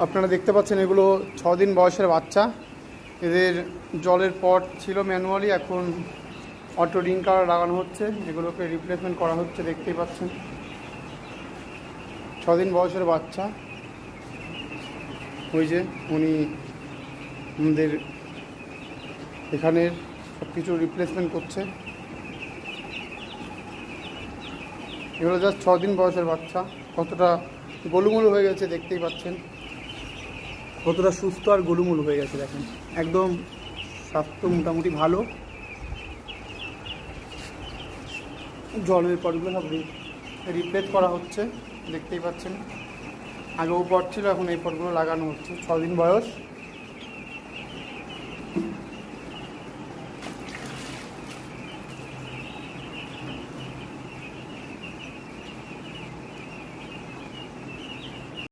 আপনারা দেখতে পাচ্ছেন এগুলো 6 দিন বয়সের বাচ্চা। এদের জলের পট ছিল ম্যানুয়ালি, এখন অটো ড্রিঙ্কার লাগানো হচ্ছে, এগুলোকে রিপ্লেসমেন্ট করা হচ্ছে। দেখতেই পাচ্ছেন 6 দিন বয়সের বাচ্চা। ওই যে উনি আমাদের এখানের সব কিছু রিপ্লেসমেন্ট করছে। এগুলো জাস্ট 6 দিন বয়সের বাচ্চা। কতটা গোলুমোলু হয়ে গেছে দেখতেই পাচ্ছেন, কতটা সুস্থ আর গোলুমোলু হয়ে গেছে দেখেন। একদম স্বাস্থ্য মোটামুটি ভালো। জলের পটগুলো সব রিপ্লেস করা হচ্ছে, দেখতেই পাচ্ছেন। আগেও পট ছিল, এখন এই পটগুলো লাগানো হচ্ছে। 6 দিন বয়স।